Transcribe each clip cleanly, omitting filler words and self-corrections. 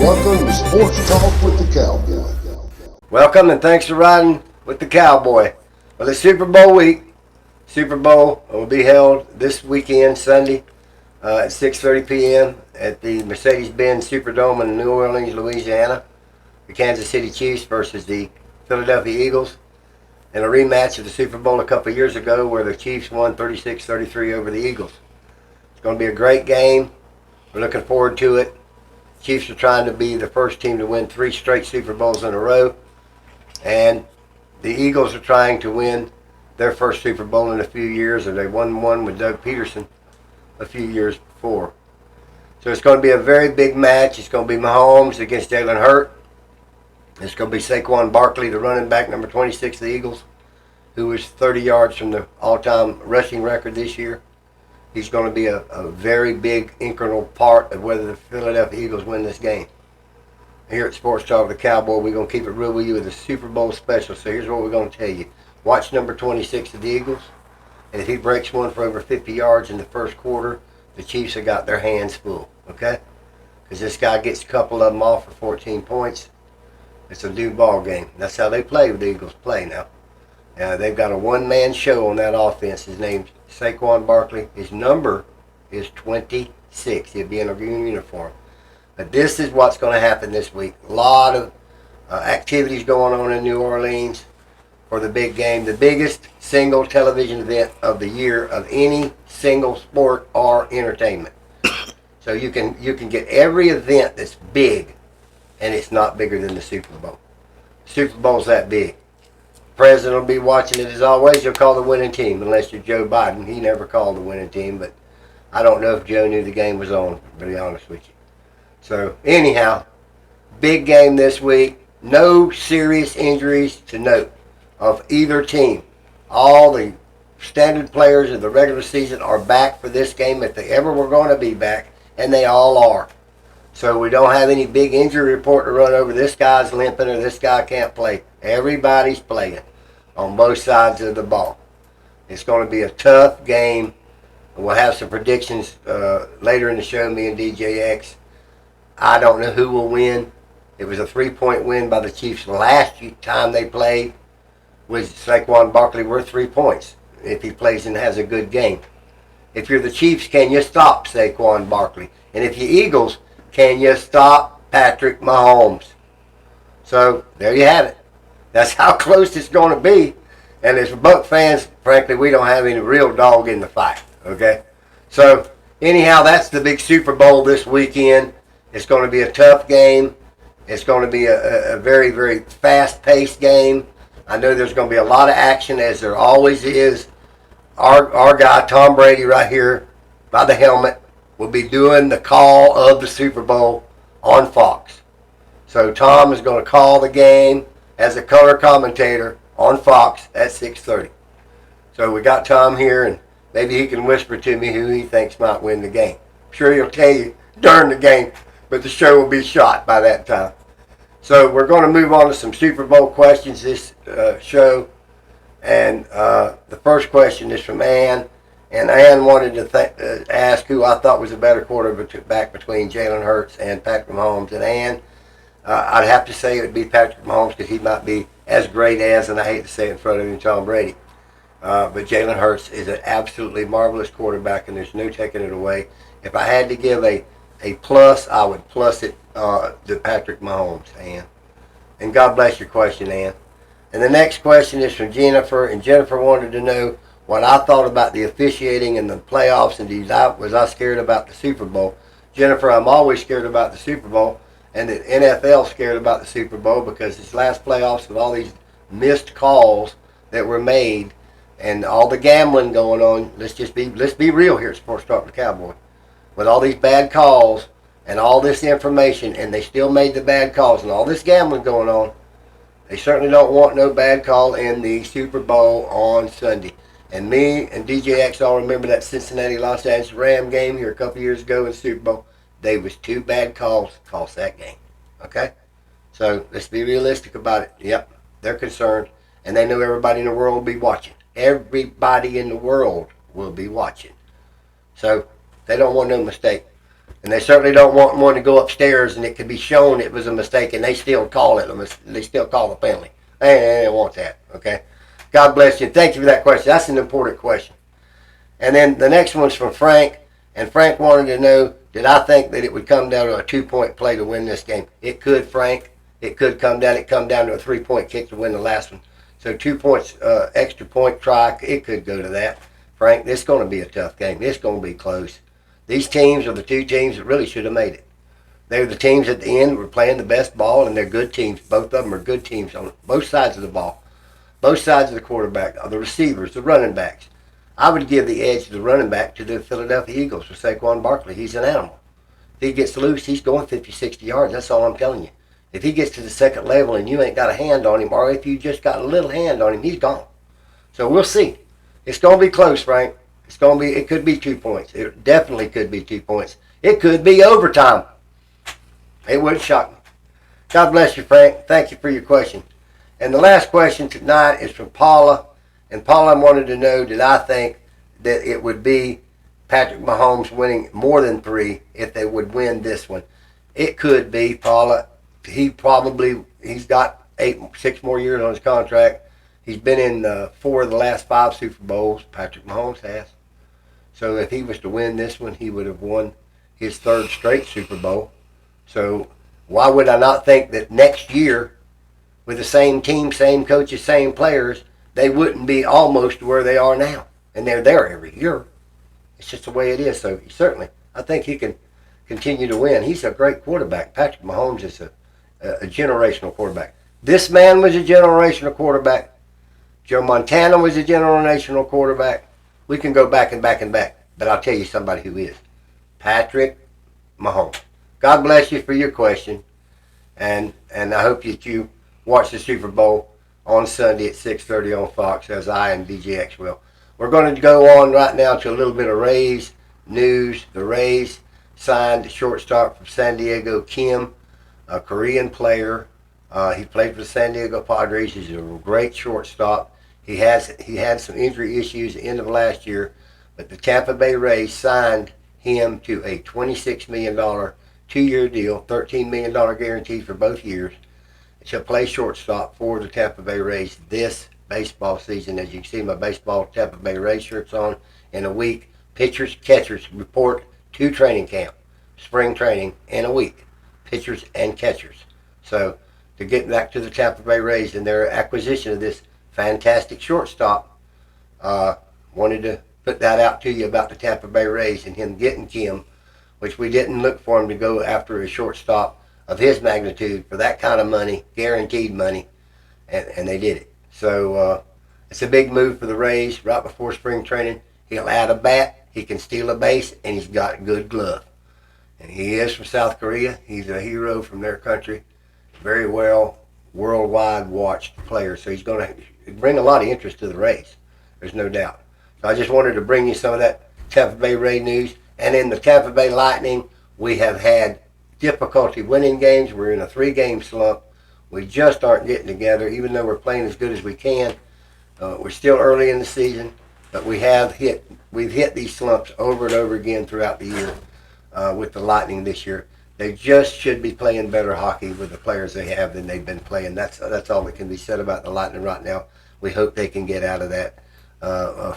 Welcome to Sports Talk with the Cowboy. Welcome and thanks for riding with the Cowboy. Well, it's Super Bowl week. Super Bowl will be held this weekend, Sunday, at 6:30 p.m. at the Mercedes-Benz Superdome in New Orleans, Louisiana. The Kansas City Chiefs versus the Philadelphia Eagles in a rematch of the Super Bowl a couple of years ago where the Chiefs won 36-33 over the Eagles. It's going to be a great game. We're looking forward to it. Chiefs are trying to be the first team to win 3 straight Super Bowls in a row. And the Eagles are trying to win their first Super Bowl in a few years, and they won one with Doug Peterson a few years before. So it's going to be a very big match. It's going to be Mahomes against Jalen Hurts. It's going to be Saquon Barkley, the running back, number 26 of the Eagles, who is 30 yards from the all-time rushing record this year. He's going to be a very big integral part of whether the Philadelphia Eagles win this game. Here at Sports Talk with the Cowboy, we're going to keep it real with you with a Super Bowl special. So here's what we're going to tell you. Watch number 26 of the Eagles, and if he breaks one for over 50 yards in the first quarter, the Chiefs have got their hands full, okay? Because this guy gets a couple of them off for 14 points. It's a new ball game. That's how they play with the Eagles play now. They've got a one-man show on that offense. His name's Saquon Barkley. His number is 26. He'll be in a green uniform. But this is what's going to happen this week. A lot of activities going on in New Orleans for the big game. The biggest single television event of the year of any single sport or entertainment. So you can get every event that's big, and it's not bigger than the Super Bowl. Super Bowl's that big. The president will be watching it as always. He'll call the winning team, unless you're Joe Biden. He never called the winning team, but I don't know if Joe knew the game was on, to be honest with you. So anyhow, big game this week. No serious injuries to note of either team. All the standard players of the regular season are back for this game if they ever were going to be back, and they all are. So we don't have any big injury report to run over. This guy's limping or this guy can't play. Everybody's playing on both sides of the ball. It's going to be a tough game. We'll have some predictions later in the show, me and DjX. I don't know who will win. It was a 3-point win by the Chiefs last time they played. Was Saquon Barkley worth 3 points if he plays and has a good game? If you're the Chiefs, can you stop Saquon Barkley? And if you're Eagles, can you stop Patrick Mahomes? So there you have it. That's how close it's going to be. And as Buck fans, frankly, we don't have any real dog in the fight. Okay? So anyhow, that's the big Super Bowl this weekend. It's going to be a tough game. It's going to be a very, very fast-paced game. I know there's going to be a lot of action, as there always is. Our guy, Tom Brady, right here by the helmet, will be doing the call of the Super Bowl on Fox. So Tom is going to call the game as a color commentator on Fox at 6:30. So we got Tom here, and maybe he can whisper to me who he thinks might win the game. I'm sure he'll tell you during the game, but the show will be shot by that time. So we're going to move on to some Super Bowl questions this show. And the first question is from Ann. And Ann wanted to ask who I thought was a better quarterback between Jalen Hurts and Patrick Mahomes. And Ann, I'd have to say it would be Patrick Mahomes because he might be as great as, and I hate to say it in front of him, Tom Brady. But Jalen Hurts is an absolutely marvelous quarterback, and there's no taking it away. If I had to give a plus, I would plus it to Patrick Mahomes, Ann. And God bless your question, Ann. And the next question is from Jennifer, and Jennifer wanted to know what I thought about the officiating in the playoffs, and was I scared about the Super Bowl? Jennifer, I'm always scared about the Super Bowl, and the NFL scared about the Super Bowl because this last playoffs with all these missed calls that were made and all the gambling going on. Let's be real here at Sports Talk with the Cowboy. With all these bad calls and all this information, and they still made the bad calls and all this gambling going on, they certainly don't want no bad call in the Super Bowl on Sunday. And me and DjX all remember that Cincinnati-Los Angeles Ram game here a couple years ago in the Super Bowl. They was 2 bad calls to cost that game. Okay? So let's be realistic about it. Yep, they're concerned, and they know everybody in the world will be watching. Everybody in the world will be watching. So they don't want no mistake. And they certainly don't want one to go upstairs and it could be shown it was a mistake, and they still call it they still call the penalty. They don't want that, okay? God bless you. Thank you for that question. That's an important question. And then the next one's from Frank, and Frank wanted to know, did I think that it would come down to a 2-point play to win this game? It could, Frank. It could come down. It come down to a 3-point kick to win the last one. So 2 points, extra point try, it could go to that. Frank, this is going to be a tough game. It's going to be close. These teams are the two teams that really should have made it. They're the teams at the end who were playing the best ball, and they're good teams. Both of them are good teams on both sides of the ball. Both sides of the quarterback, the receivers, the running backs. I would give the edge to the running back to the Philadelphia Eagles with Saquon Barkley. He's an animal. If he gets loose, he's going 50, 60 yards. That's all I'm telling you. If he gets to the second level and you ain't got a hand on him, or if you just got a little hand on him, he's gone. So we'll see. It's going to be close, Frank. It could be 2 points. It definitely could be 2 points. It could be overtime. It wouldn't shock me. God bless you, Frank. Thank you for your question. And the last question tonight is from Paula. And Paula wanted to know, did I think that it would be Patrick Mahomes winning more than 3 if they would win this one? It could be, Paula. He's got 6 more years on his contract. He's been in 4 of the last 5 Super Bowls. Patrick Mahomes has. So if he was to win this one, he would have won his 3rd straight Super Bowl. So why would I not think that next year, with the same team, same coaches, same players, they wouldn't be almost where they are now? And they're there every year. It's just the way it is. So certainly, I think he can continue to win. He's a great quarterback. Patrick Mahomes is a generational quarterback. This man was a generational quarterback. Joe Montana was a generational quarterback. We can go back and back and back. But I'll tell you somebody who is. Patrick Mahomes. God bless you for your question. And I hope that you watch the Super Bowl on Sunday at 6:30 on Fox, as I and DjX will. We're going to go on right now to a little bit of Rays news. The Rays signed shortstop from San Diego, Kim, a Korean player. He played for the San Diego Padres. He's a great shortstop. He had some injury issues at the end of last year, but the Tampa Bay Rays signed him to a $26 million 2-year deal, $13 million guarantee for both years, to play shortstop for the Tampa Bay Rays this baseball season. As you can see, my baseball Tampa Bay Rays shirts on. In a week, pitchers, catchers report to training camp, spring training, in a week, pitchers and catchers. So to get back to the Tampa Bay Rays and their acquisition of this fantastic shortstop, wanted to put that out to you about the Tampa Bay Rays and him getting Kim, which we didn't look for him to go after a shortstop of his magnitude for that kind of money, guaranteed money, and they did it. So it's a big move for the Rays right before spring training. He'll add a bat, he can steal a base, and he's got a good glove. And he is from South Korea. He's a hero from their country. Very well worldwide watched player. So he's going to bring a lot of interest to the Rays. There's no doubt. So I just wanted to bring you some of that Tampa Bay Ray news. And in the Tampa Bay Lightning, we have had difficulty winning games. We're in a 3-game slump. We just aren't getting together, even though we're playing as good as we can. We're still early in the season, but we've hit these slumps over and over again throughout the year with the Lightning this year. They just should be playing better hockey with the players they have than they've been playing. That's all that can be said about the Lightning right now. We hope they can get out of that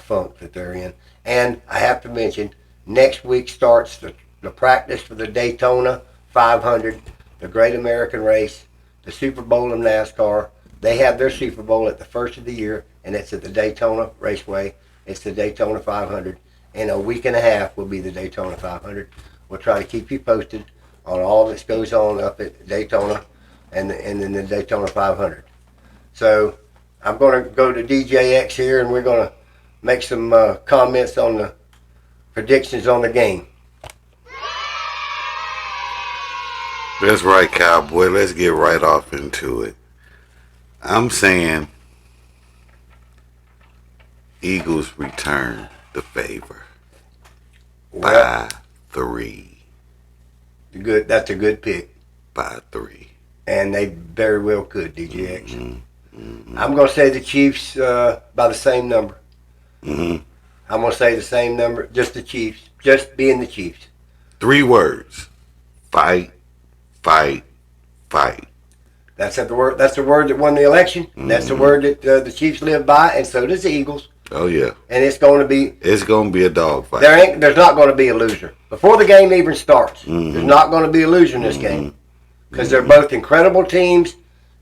funk that they're in. And I have to mention, next week starts the practice for the Daytona 500, the Great American Race, the Super Bowl of NASCAR. They have their Super Bowl at the first of the year, and it's at the Daytona Raceway. It's the Daytona 500. In a week and a half will be the Daytona 500. We'll try to keep you posted on all that goes on up at Daytona and then the Daytona 500. So I'm going to go to DjX here, and we're going to make some comments on the predictions on the game. That's right, Cowboy. Let's get right off into it. I'm saying Eagles return the favor by 3. That's a good pick. By 3. And they very well could, DjX. I'm going to say the Chiefs by the same number. I'm going to say the same number, just the Chiefs, just being the Chiefs. 3 words. Fight, fight, fight. That's the word. That's the word that won the election. Mm-hmm. That's the word that the Chiefs live by, and so does the Eagles. Oh yeah. And it's going to be. It's going to be a dogfight. There's not going to be a loser before the game even starts. Mm-hmm. There's not going to be a loser in this game because they're both incredible teams.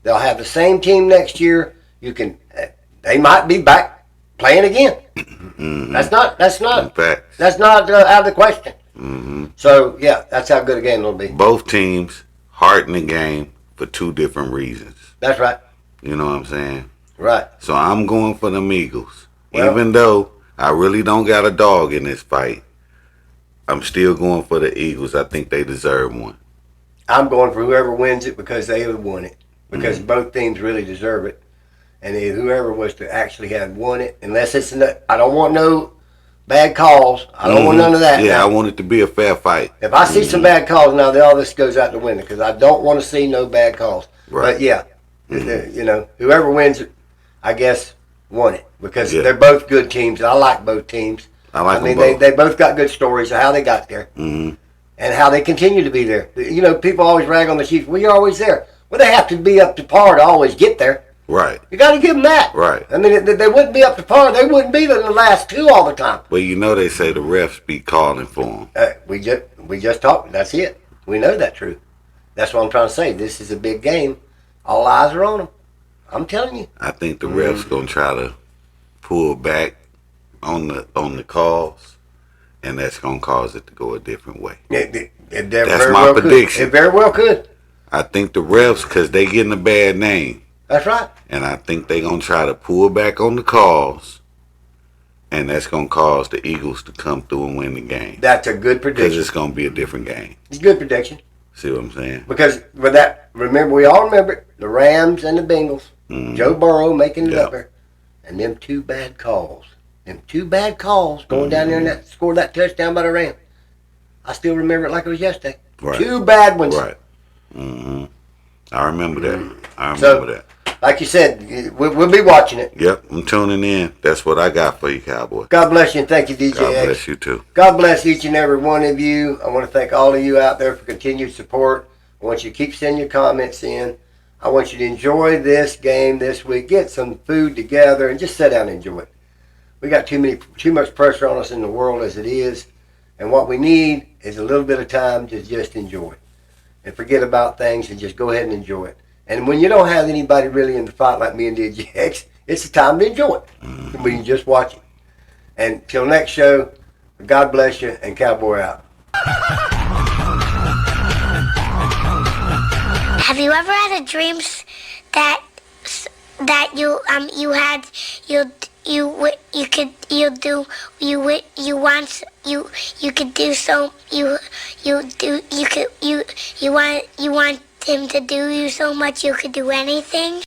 They'll have the same team next year. They might be back playing again. Mm-hmm. That's not out of the question. Mm-hmm. So yeah, that's how good a game it'll be. Both teams heart in the game for 2 different reasons. That's right. You know what I'm saying? Right. So I'm going for them Eagles. Well, even though I really don't got a dog in this fight, I'm still going for the Eagles. I think they deserve one. I'm going for whoever wins it because they have won it. Because both teams really deserve it. And whoever was to actually have won it, unless it's I don't want no bad calls. I don't want none of that. Yeah, now, I want it to be a fair fight. If I see some bad calls now, then all this goes out the window because I don't want to see no bad calls. Right. But yeah, you know, whoever wins it, I guess, won it because they're both good teams. And I like both teams. I mean, they both got good stories of how they got there and how they continue to be there. You know, people always rag on the Chiefs. Well, you're always there. Well, they have to be up to par to always get there. Right. You got to give them that. Right. I mean, they wouldn't be up to par. They wouldn't be in the last 2 all the time. Well, you know they say the refs be calling for them. We just talked. That's it. We know that truth. That's what I'm trying to say. This is a big game. All eyes are on them. I'm telling you. I think the refs gonna try to pull back on the calls, and that's gonna cause it to go a different way. That's my prediction. It very well could. I think the refs, because they getting a bad name. That's right. And I think they're going to try to pull back on the calls, and that's going to cause the Eagles to come through and win the game. That's a good prediction. Because it's going to be a different game. It's a good prediction. See what I'm saying? Because with that, we all remember it, the Rams and the Bengals, Joe Burrow making it up there, and them 2 bad calls. Them 2 bad calls going down there and scored that touchdown by the Rams. I still remember it like it was yesterday. Right. 2 bad ones. Right. I remember that. I remember that. Like you said, we'll be watching it. Yep, I'm tuning in. That's what I got for you, Cowboy. God bless you and thank you, DjX. God bless you too. God bless each and every one of you. I want to thank all of you out there for continued support. I want you to keep sending your comments in. I want you to enjoy this game this week. Get some food together and just sit down and enjoy it. We got too much pressure on us in the world as it is, and what we need is a little bit of time to just enjoy it and forget about things and just go ahead and enjoy it. And when you don't have anybody really in the fight like me and DjX, it's the time to enjoy it. We can just watch it. And till next show, God bless you and Cowboy out. Have you ever had a dream that you want him to do you so much you could do anything?